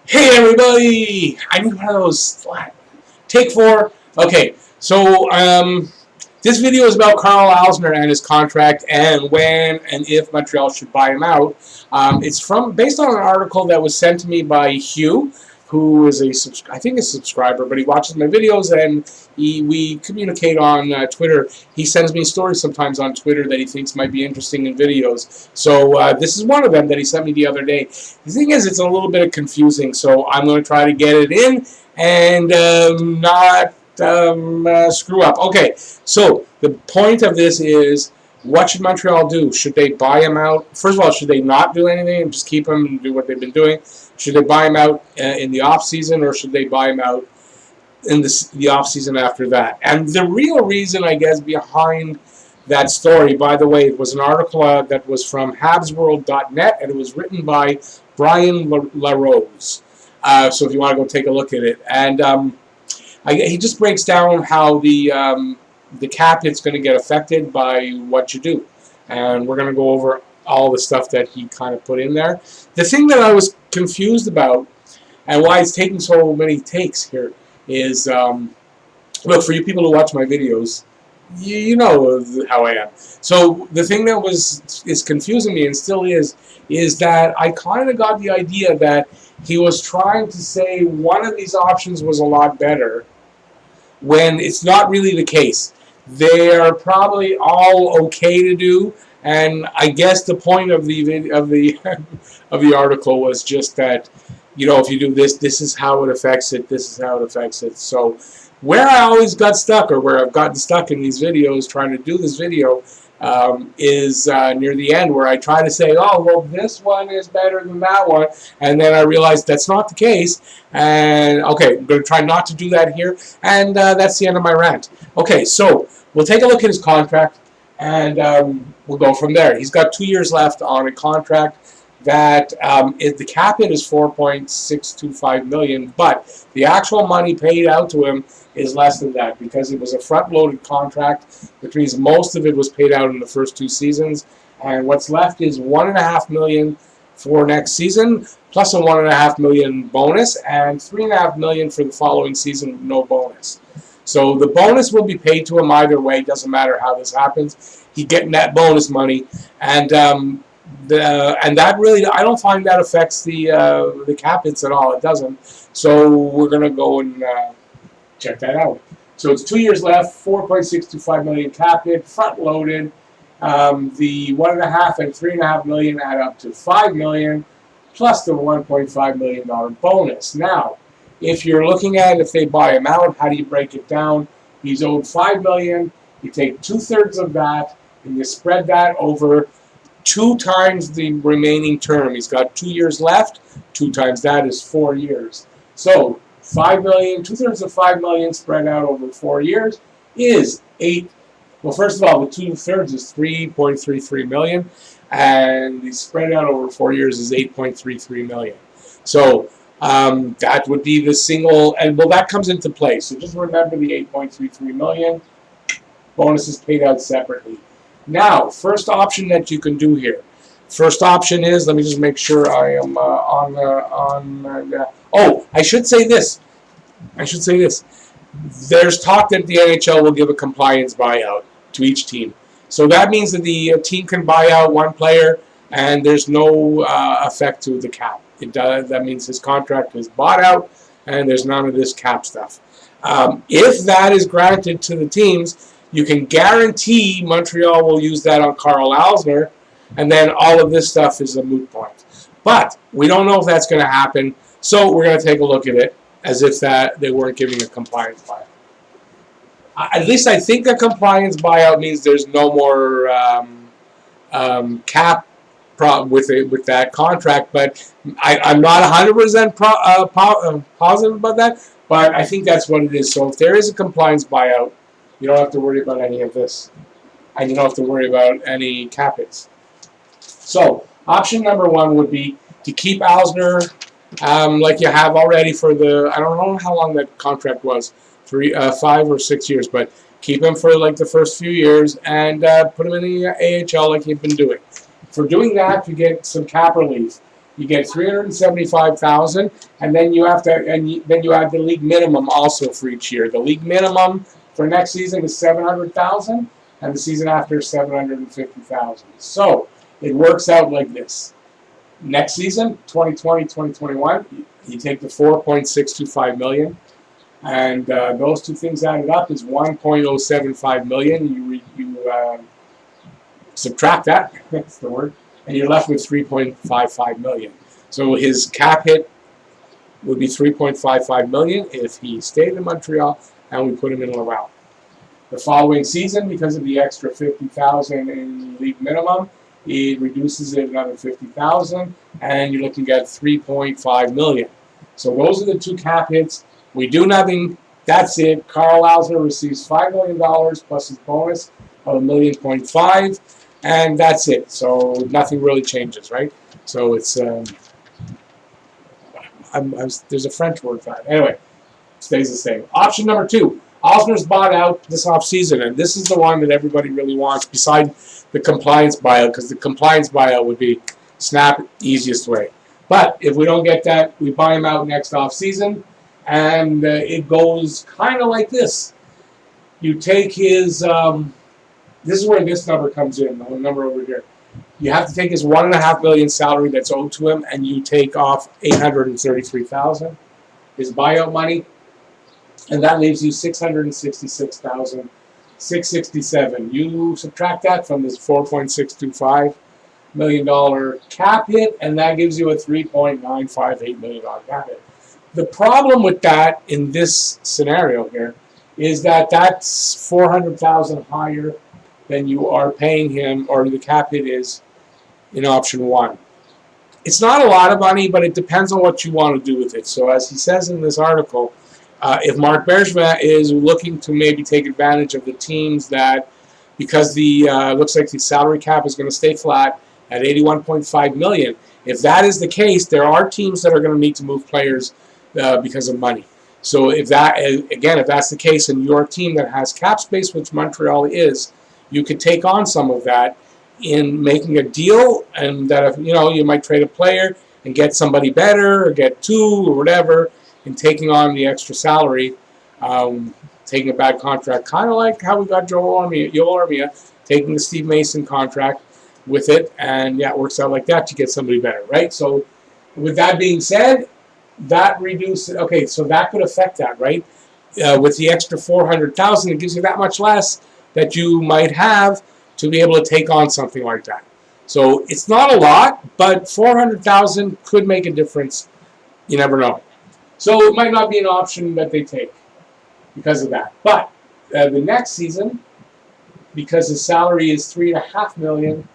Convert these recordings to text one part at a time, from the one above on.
Hey everybody! I need one of those. Take four. Okay, so this video is about Karl Alzner and his contract and when and if Montreal should buy him out. It's based on an article that was sent to me by Hugh, who is I think a subscriber, but he watches my videos and we communicate on Twitter. He sends me stories sometimes on Twitter that he thinks might be interesting in videos. So this is one of them that he sent me the other day. The thing is, it's a little bit confusing, so I'm going to try to get it in and not screw up. Okay, so the point of this is, what should Montreal do? Should they buy him out? First of all, should they not do anything and just keep him and do what they've been doing? Should they buy him out in the off season, or should they buy him out in the off season after that? And the real reason, I guess, behind that story, by the way, it was an article that was from habsworld.net, and it was written by Brian LaRose. So if you want to go take a look at it, and he just breaks down how the cap hit's going to get affected by what you do, and we're going to go over all the stuff that he kind of put in there. The thing that I was confused about, and why it's taking so many takes here, is look, for you people who watch my videos, you know how I am. So the thing that is confusing me, and still is that I kind of got the idea that he was trying to say one of these options was a lot better, when it's not really the case. They are probably all okay to do, and I guess the point of the of the article was just that, you know, if you do this, this is how it affects it. This is how it affects it. So where I always got stuck, or where I've gotten stuck in these videos trying to do this video, is near the end, where I try to say, oh, well, this one is better than that one, and then I realized that's not the case, and okay, I'm going to try not to do that here, and that's the end of my rant. Okay, so we'll take a look at his contract, and we'll go from there. He's got 2 years left on a contract that the cap hit is $4.625 million, but the actual money paid out to him is less than that, because it was a front-loaded contract, which means most of it was paid out in the first 2 seasons, and what's left is $1.5 million for next season, plus a $1.5 million bonus, and $3.5 million for the following season with no bonus. So the bonus will be paid to him either way. Doesn't matter how this happens. He's getting that bonus money, and that really, I don't find that affects the cap hits at all. It doesn't. So we're gonna go and check that out. So it's 2 years left, $4.625 million cap hit, front loaded. The $1.5 and $3.5 million add up to $5 million, plus the $1.5 million bonus. Now, if you're looking at if they buy him out, how do you break it down? He's owed $5 million. You take 2/3 of that and you spread that over 2 times the remaining term. He's got 2 years left. 2 times that is 4 years. So $5 million, 2/3 of $5 million spread out over 4 years is 8. Well, first of all, the 2/3 is $3.33 million, and the spread out over 4 years is $8.33 million. So that would be the single, and well, that comes into play. So just remember the $8.33 million. Bonuses paid out separately. Now, first option that you can do here. First option is, let me just make sure I am oh, I should say this. There's talk that the NHL will give a compliance buyout to each team. So that means that the team can buy out one player, and there's no effect to the cap. That means his contract is bought out, and there's none of this cap stuff. If that is granted to the teams, you can guarantee Montreal will use that on Karl Alzner, and then all of this stuff is a moot point. But we don't know if that's going to happen, so we're going to take a look at it as if that they weren't giving a compliance buyout. At least I think a compliance buyout means there's no more cap problem with that contract, but I'm not 100% positive about that, but I think that's what it is. So if there is a compliance buyout, you don't have to worry about any of this, and you don't have to worry about any cap hits. So option number 1 would be to keep Alzner like you have already for the, I don't know how long that contract was, 5 or 6 years, but keep him for like the first few years and put him in the AHL like you've been doing. For doing that, you get some cap relief. You get $375,000, and then you have to, then you add the league minimum also for each year. The league minimum for next season is $700,000, and the season after $750,000. So it works out like this. Next season, 2020-2021, you take the $4.625 million, and those two things added up is $1.075 million. You subtract that, that's the word, and you're left with $3.55 million. So his cap hit would be $3.55 million if he stayed in Montreal and we put him in Laval. The following season, because of the extra $50,000 in league minimum, it reduces it another $50,000, and you're looking at $3.5 million. So those are the two cap hits. We do nothing. That's it. Karl Alzner receives $5 million plus his bonus of $1.5 million, and that's it. So nothing really changes, right? So it's there's a French word for that. Anyway, stays the same. Option number 2. Alzner's bought out this offseason, and this is the one that everybody really wants, besides the compliance buyout, because the compliance buyout would be snap easiest way. But if we don't get that, we buy him out next offseason, and it goes kind of like this. You take his, this is where this number comes in, the number over here. You have to take his $1.5 million salary that's owed to him, and you take off $833,000, his buyout money, and that leaves you $666,667. You subtract that from this $4.625 million cap hit, and that gives you a $3.958 million cap hit. The problem with that in this scenario here is that that's $400,000 higher than you are paying him, or the cap hit is in option 1. It's not a lot of money, but it depends on what you want to do with it. So as he says in this article, if Marc Bergevin is looking to maybe take advantage of the teams that, because the looks like the salary cap is going to stay flat at $81.5 million. If that is the case, there are teams that are going to need to move players because of money. So if that, again, if that's the case, and your team that has cap space, which Montreal is, you could take on some of that in making a deal, and that if, you might trade a player and get somebody better, or get two, or whatever, and taking on the extra salary, taking a bad contract, kind of like how we got Joel Armia, taking the Steve Mason contract with it, and yeah, it works out like that to get somebody better, right? So with that being said, that reduces, okay, so that could affect that, right? With the extra $400,000, it gives you that much less that you might have to be able to take on something like that. So it's not a lot, but $400,000 could make a difference. You never know. So it might not be an option that they take because of that. But the next season, because his salary is $3.5 million,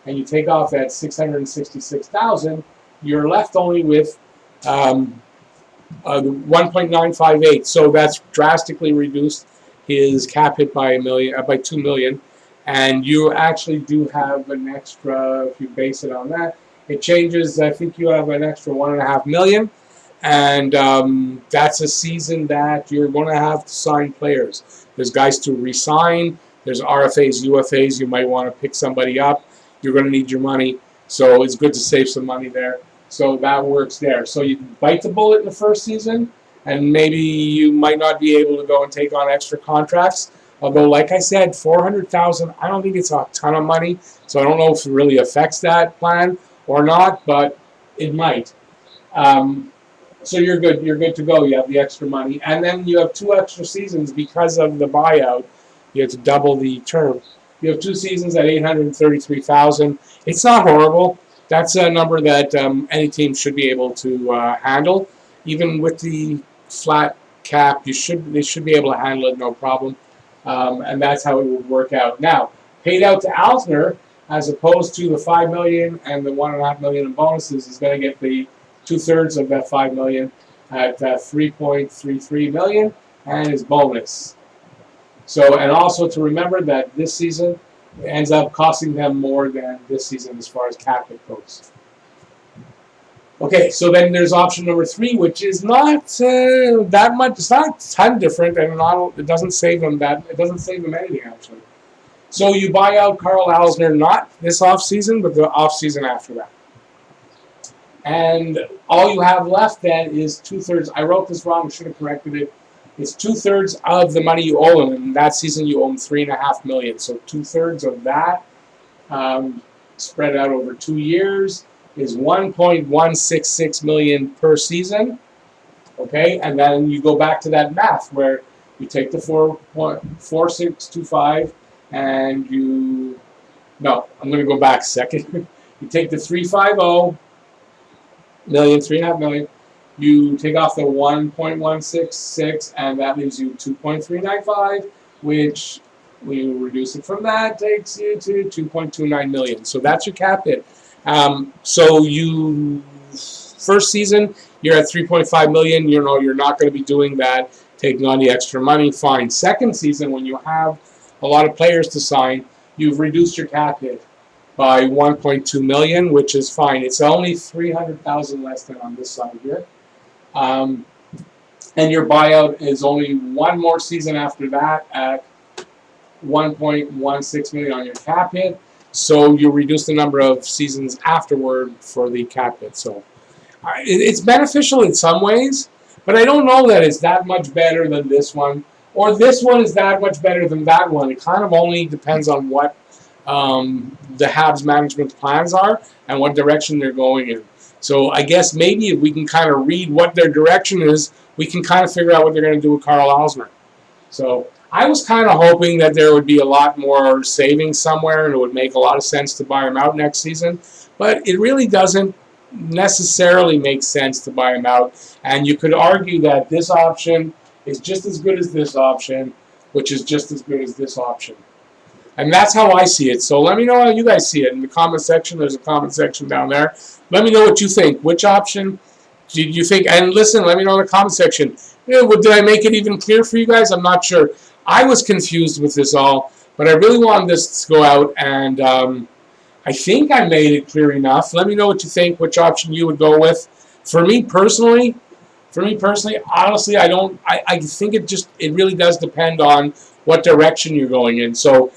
and you take off that $666,000, you're left only with $1.958. So that's drastically reduced his cap hit by $2 million, and you actually do have an extra. If you base it on that, it changes. I think you have an extra $1.5 million, and that's a season that you're going to have to sign players. There's guys to re-sign. There's RFAs, UFAs. You might want to pick somebody up. You're going to need your money, so it's good to save some money there. So that works there. So you bite the bullet in the first season, and maybe you might not be able to go and take on extra contracts. Although, like I said, $400,000, I don't think it's a ton of money, so I don't know if it really affects that plan or not, but it might. So you're good. You're good to go. You have the extra money, and then you have 2 extra seasons because of the buyout. You have to double the term. You have 2 seasons at $833,000. It's not horrible. That's a number that any team should be able to handle. Even with the flat cap, they should be able to handle it, no problem. And that's how it would work out. Now, paid out to Alzner, as opposed to the $5 million and the $1.5 million in bonuses, is going to get the 2/3 of that $5 million at $3.33 million and his bonus. So, and also to remember that this season ends up costing them more than this season as far as cap hit goes. Okay, so then there's option number 3, which is not that much. It's not a ton different, and it doesn't save them that. It doesn't save them anything actually. So you buy out Karl Alzner, not this off season, but the off season after that. And all you have left then is 2/3. I wrote this wrong. I should have corrected it. It's 2/3 of the money you owe him. And that season you owe him $3.5 million. So 2/3 of that, spread out over 2 years, is $1.166 million per season. Okay, and then you go back to that math where you take the 4.4625 and you. No, I'm going to go back a second. You take the 350 million, $3.5 million. You take off the 1.166, and that leaves you 2.395, which when you reduce it from that takes you to 2.29 million. So that's your cap hit. So you first season you're at 3.5 million. You know you're not going to be doing that, taking on the extra money. Fine. Second season, when you have a lot of players to sign, you've reduced your cap hit by 1.2 million, which is fine. It's only 300,000 less than on this side here. And your buyout is only one more season after that at 1.16 million on your cap hit. So you reduce the number of seasons afterward for the cap hit. So it's beneficial in some ways, but I don't know that it's that much better than this one, or this one is that much better than that one. It kind of only depends on what the Habs management plans are and what direction they're going in. So I guess maybe if we can kind of read what their direction is, we can kind of figure out what they're going to do with Karl Alzner. So I was kind of hoping that there would be a lot more savings somewhere and it would make a lot of sense to buy him out next season. But it really doesn't necessarily make sense to buy him out. And you could argue that this option is just as good as this option, which is just as good as this option. And that's how I see it. So let me know how you guys see it in the comment section. There's a comment section down there. Let me know what you think. Which option did you think? And listen, let me know in the comment section. Did I make it even clear for you guys? I'm not sure. I was confused with this all, but I really wanted this to go out, and I think I made it clear enough. Let me know what you think, which option you would go with. For me personally, honestly, I think it really does depend on what direction you're going in. So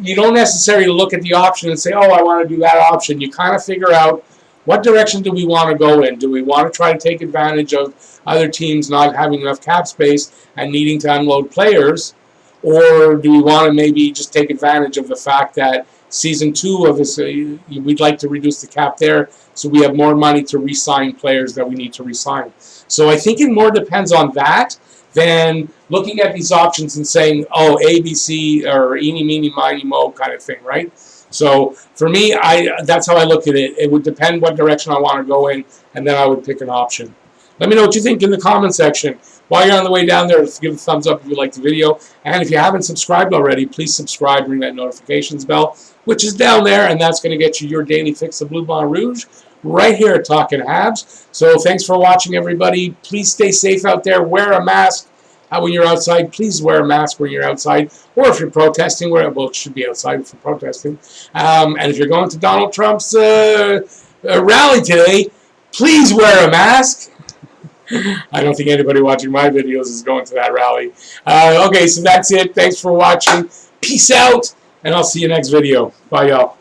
you don't necessarily look at the option and say, oh, I want to do that option. You kind of figure out what direction do we want to go in. Do we want to try to take advantage of other teams not having enough cap space and needing to unload players? Or do we want to maybe just take advantage of the fact that Season 2 of this, we'd like to reduce the cap there so we have more money to re-sign players that we need to re-sign. So I think it more depends on that than looking at these options and saying, oh, A, B, C, or eeny, meeny, miny, mo kind of thing, right? So for me, that's how I look at it. It would depend what direction I want to go in, and then I would pick an option. Let me know what you think in the comment section. While you're on the way down there, give a thumbs up if you liked the video. And if you haven't subscribed already, please subscribe, ring that notifications bell, which is down there, and that's going to get you your daily fix of Blue Blanc Rouge right here at Talkin' Habs. So thanks for watching, everybody. Please stay safe out there. Wear a mask when you're outside. Please wear a mask when you're outside. Or if you're protesting, well, it should be outside if you're protesting. And if you're going to Donald Trump's rally today, please wear a mask. I don't think anybody watching my videos is going to that rally. Okay, so that's it. Thanks for watching. Peace out, and I'll see you next video. Bye, y'all.